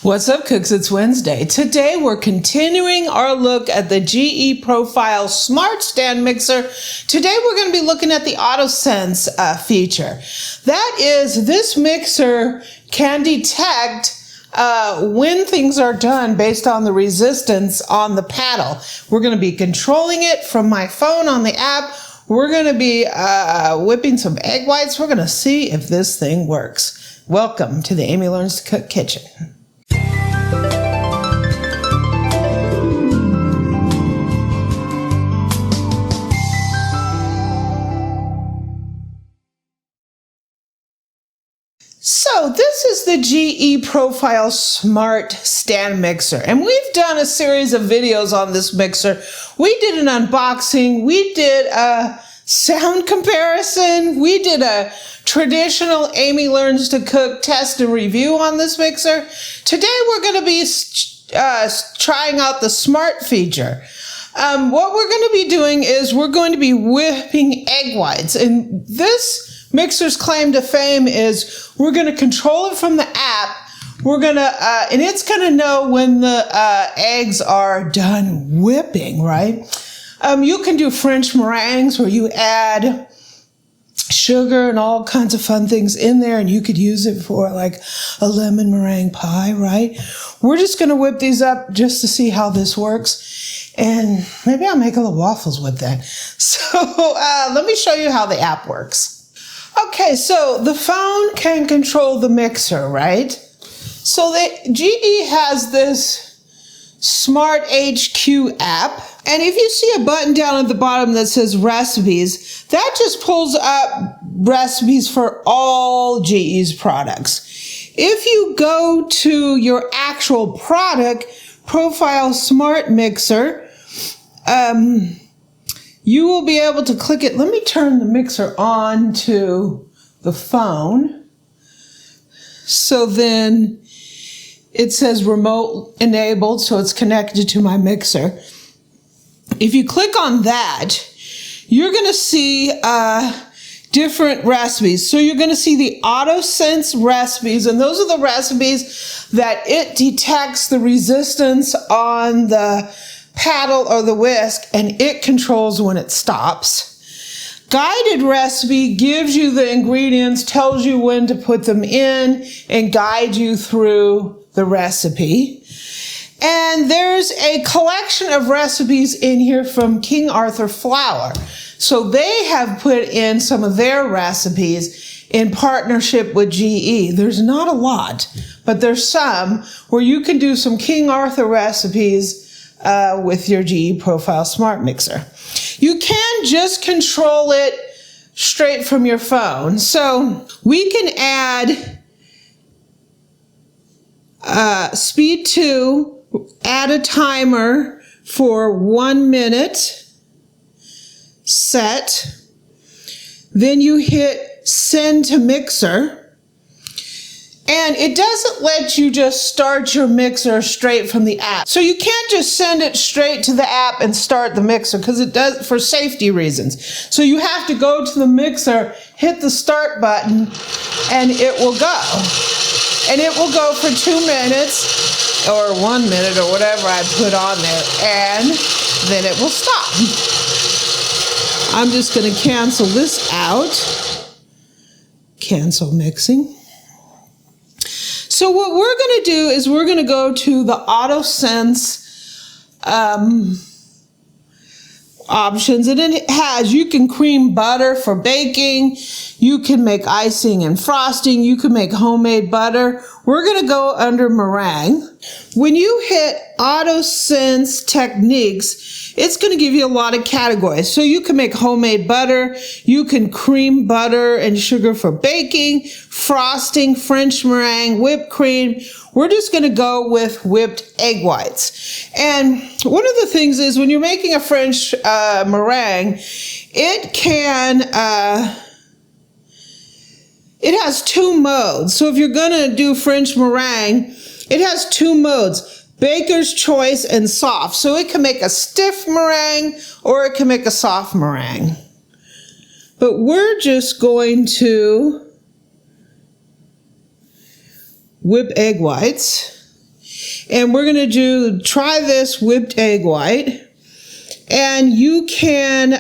What's up, cooks? It's Wednesday. Today we're continuing our look at the GE Profile Smart Stand Mixer. Today we're going to be looking at the AutoSense feature. That is, this mixer can detect when things are done based on the resistance on the paddle. We're going to be controlling it from my phone on the app. We're going to be whipping some egg whites. We're going to see if this thing works. Welcome to the Amy Learns to Cook kitchen. So this is the GE Profile Smart Stand Mixer, and we've done a series of videos on this mixer. We did an unboxing, we did a sound comparison, we did a traditional Amy Learns to Cook test and review on this mixer. Today we're going to be trying out the Smart feature. What we're going to be doing is we're going to be whipping egg whites, and this mixer's claim to fame is we're going to control it from the app. We're going to, and it's going to know when the eggs are done whipping, right? You can do French meringues where you add sugar and all kinds of fun things in there, and you could use it for like a lemon meringue pie, right? We're just going to whip these up just to see how this works, and maybe I'll make a little waffles with that. So let me show you how the app works. Okay, so the phone can control the mixer, right? So GE has this Smart HQ app, and if you see a button down at the bottom that says recipes, that just pulls up recipes for all GE's products. If you go to your actual product, Profile Smart Mixer, you will be able to click it. Let me turn the mixer on to the phone. So then it says remote enabled, so it's connected to my mixer. If you click on that, you're going to see different recipes. So you're going to see the AutoSense recipes, and those are the recipes that it detects the resistance on the paddle or the whisk, and it controls when it stops. Guided recipe gives you the ingredients, tells you when to put them in, and guide you through the recipe. And there's a collection of recipes in here from King Arthur Flour. So they have put in some of their recipes in partnership with GE. There's not a lot, but there's some where you can do some King Arthur recipes with your GE Profile Smart Mixer. You can just control it straight from your phone. So we can add speed 2, add a timer for 1 minute, set, then you hit send to mixer. And it doesn't let you just start your mixer straight from the app. So you can't just send it straight to the app and start the mixer, because it does for safety reasons. So you have to go to the mixer, hit the start button, and it will go. And it will go for 2 minutes or 1 minute or whatever I put on there, and then it will stop. I'm just going to cancel this out. Cancel mixing. So what we're going to do is we're going to go to the AutoSense options, and it has, you can cream butter for baking, you can make icing and frosting, you can make homemade butter. We're going to go under meringue. When you hit AutoSense techniques, it's going to give you a lot of categories. So you can make homemade butter, you can cream butter and sugar for baking, frosting, French meringue, whipped cream. We're just going to go with whipped egg whites. And one of the things is when you're making a French meringue, it has 2 modes. So if you're going to do French meringue, it has 2 modes. Baker's choice and soft. So it can make a stiff meringue or it can make a soft meringue. But we're just going to whip egg whites. And we're going to try this whipped egg white. And you can,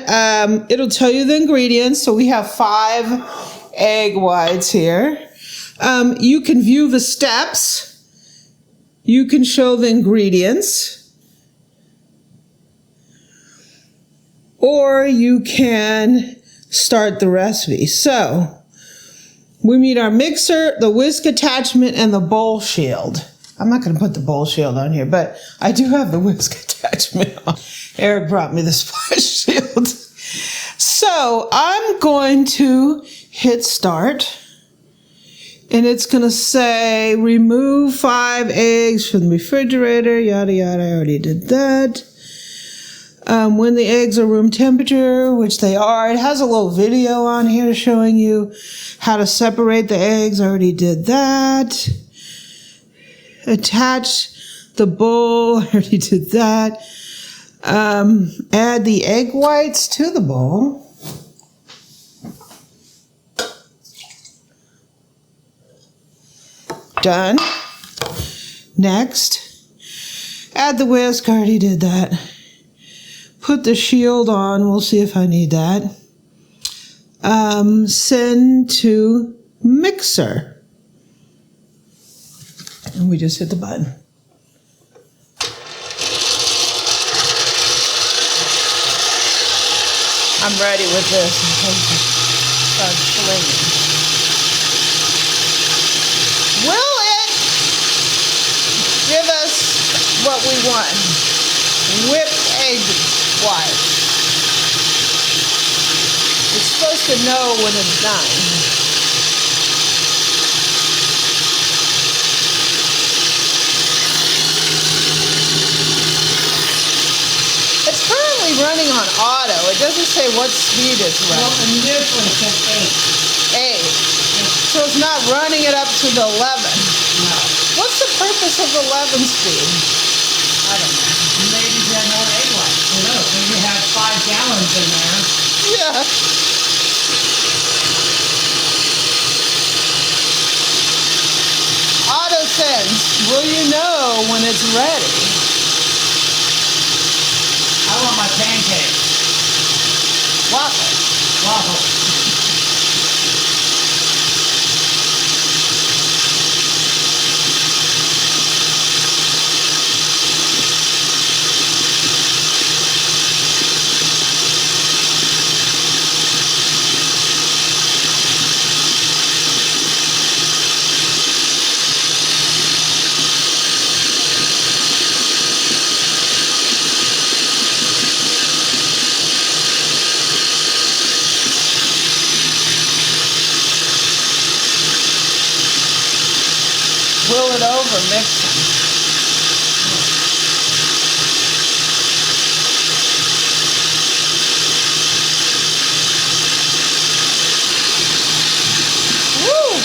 it'll tell you the ingredients. So we have 5 egg whites here. You can view the steps. You can show the ingredients. Or you can start the recipe. So we need our mixer, the whisk attachment, and the bowl shield. I'm not going to put the bowl shield on here, but I do have the whisk attachment on. Eric brought me the splash shield. So I'm going to hit start. And it's going to say remove 5 eggs from the refrigerator, yada, yada. I already did that. When the eggs are room temperature, which they are. It has a little video on here showing you how to separate the eggs. I already did that. Attach the bowl. I already did that. Add the egg whites to the bowl. Done. Next, add the whisk. I already did that. Put the shield on. We'll see if I need that. Send to mixer. And we just hit the button. I'm ready with this. Start flinging. Will it give us what we want? Whipped egg white. It's supposed to know when it's done. It's currently running on auto. It doesn't say what speed it's running. Well, initially it said 8. 8. So it's not running it up to the 11. No. What's the purpose of 11 speed? I don't know. Maybe you had more egg whites. Who knows? Maybe you had 5 gallons in there. Yeah. Auto sense. Will you know when it's ready? I want my pancakes. Waffle. Waffle. Will it over mixing? Woo!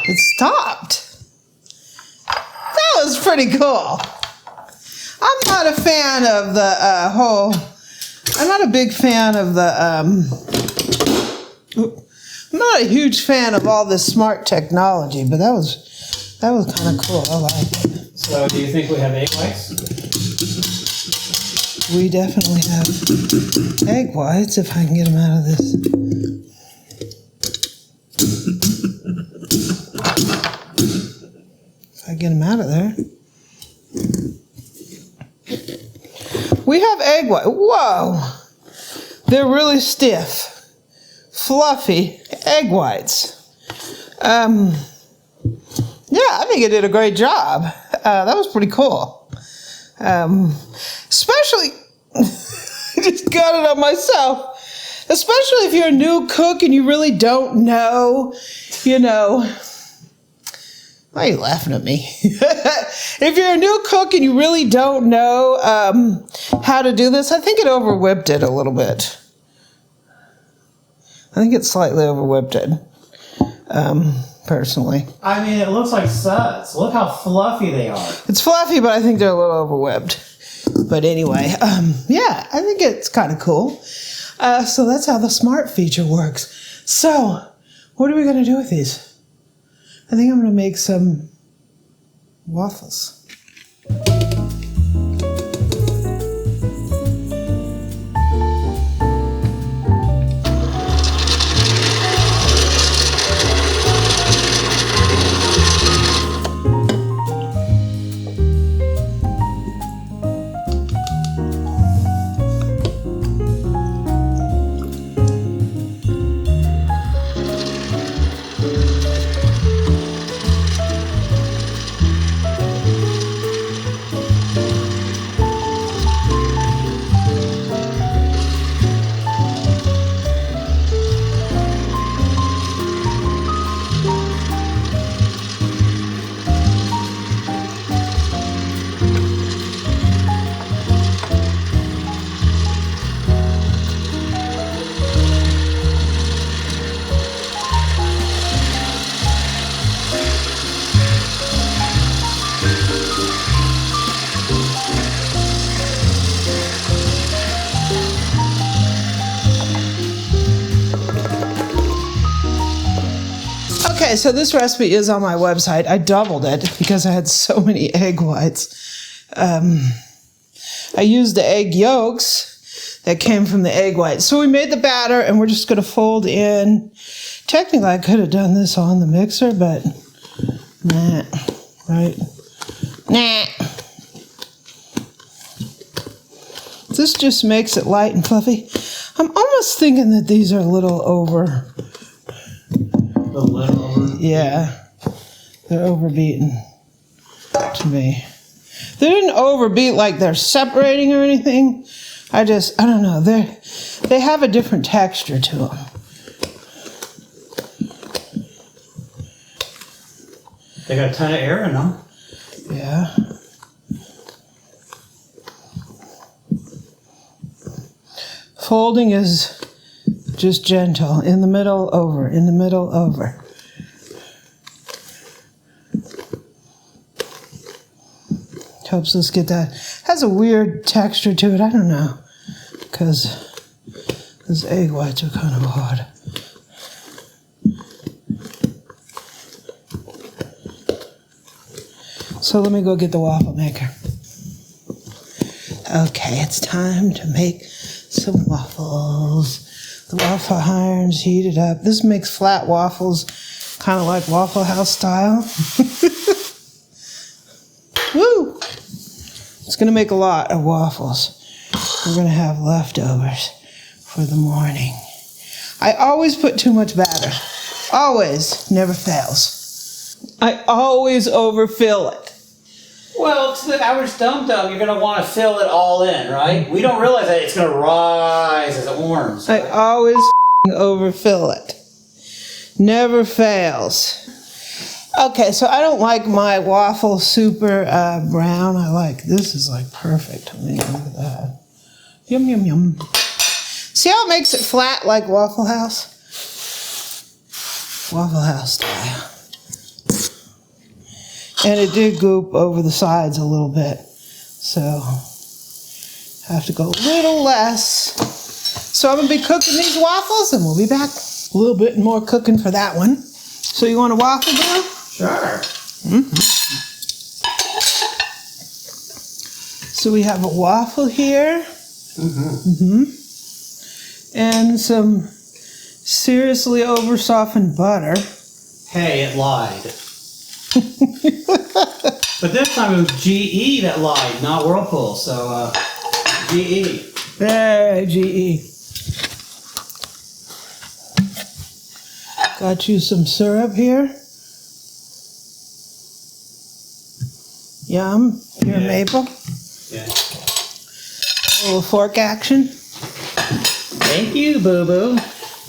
It stopped. That was pretty cool. I'm not a fan of the I'm not a big fan of the, I'm not a huge fan of all this smart technology, but that was kind of cool. I like it. So do you think we have egg whites? We definitely have egg whites if I can get them out of this. If I get them out of there. We have egg white. Whoa! They're really stiff, fluffy egg whites. Yeah, I think it did a great job. That was pretty cool. Especially, I just got it on myself. Especially if you're a new cook and you really don't know, Why are you laughing at me? If you're a new cook and you really don't know how to do this, I think it over-whipped it a little bit. I think it slightly over-whipped it, personally. I mean, it looks like suds. Look how fluffy they are. It's fluffy, but I think they're a little over-whipped. But anyway, yeah, I think it's kind of cool. So that's how the smart feature works. So, what are we going to do with these? I think I'm going to make some waffles. Okay, so this recipe is on my website. I doubled it because I had so many egg whites. I used the egg yolks that came from the egg whites. So we made the batter and we're just going to fold in. Technically, I could have done this on the mixer, but nah, right? Nah. This just makes it light and fluffy. I'm almost thinking that these are a little over. A little over? Yeah, they're overbeaten to me. They didn't overbeat like they're separating or anything. I don't know. They have a different texture to them. They got a ton of air in them. Yeah. Folding is just gentle. In the middle, over. In the middle, over. Helps us get that. Has a weird texture to it. I don't know. Because those egg whites are kind of hard. So let me go get the waffle maker. Okay, it's time to make some waffles. The waffle iron's heated up. This makes flat waffles, kind of like Waffle House style. Woo! It's going to make a lot of waffles. We're going to have leftovers for the morning. I always put too much batter. Always. Never fails. I always overfill it. Well, to the average dum-dum, you're going to want to fill it all in, right? We don't realize that it's going to rise as it warms. I always overfill it. Never fails. Okay, so I don't like my waffle super brown. I like, this is like perfect. I mean, look at that. Yum, yum, yum. See how it makes it flat like Waffle House? Waffle House style. And it did goop over the sides a little bit. So, have to go a little less. So I'm going to be cooking these waffles and we'll be back. A little bit more cooking for that one. So you want a waffle dough? Sure. Mm-hmm. So we have a waffle here. Mm-hmm. And some seriously over-softened butter. Hey, it lied. But this time it was GE that lied, not Whirlpool. So, GE. Hey, GE. Got you some syrup here. Yum. Pure maple. Yeah. A little fork action. Thank you, boo-boo.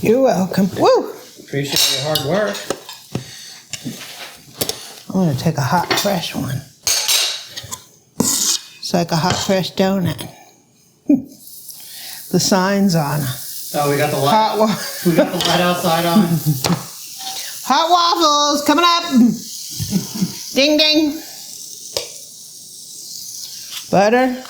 You're welcome. Woo! Appreciate your hard work. I'm going to take a hot, fresh one. It's like a hot, fresh donut. The sign's on. Oh, we got the light. We got the light outside on. Hot waffles coming up. Ding, ding. Butter.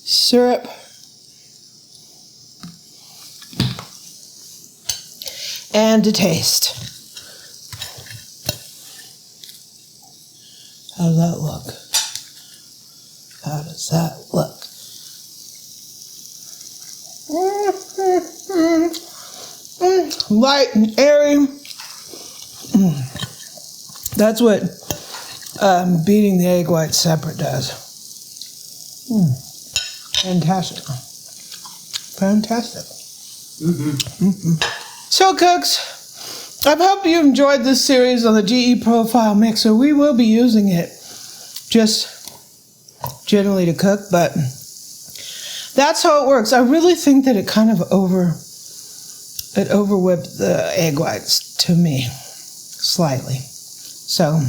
Syrup. And to taste. How does that look? How does that look? Light and airy. That's what beating the egg whites separate does. Fantastic. Fantastic. So, cooks, I hope you enjoyed this series on the GE Profile Mixer. We will be using it just generally to cook, but that's how it works. I really think that it kind of overwhipped the egg whites to me slightly. So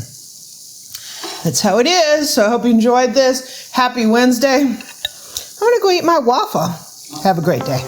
that's how it is. So I hope you enjoyed this. Happy Wednesday. I'm going to go eat my waffle. Have a great day.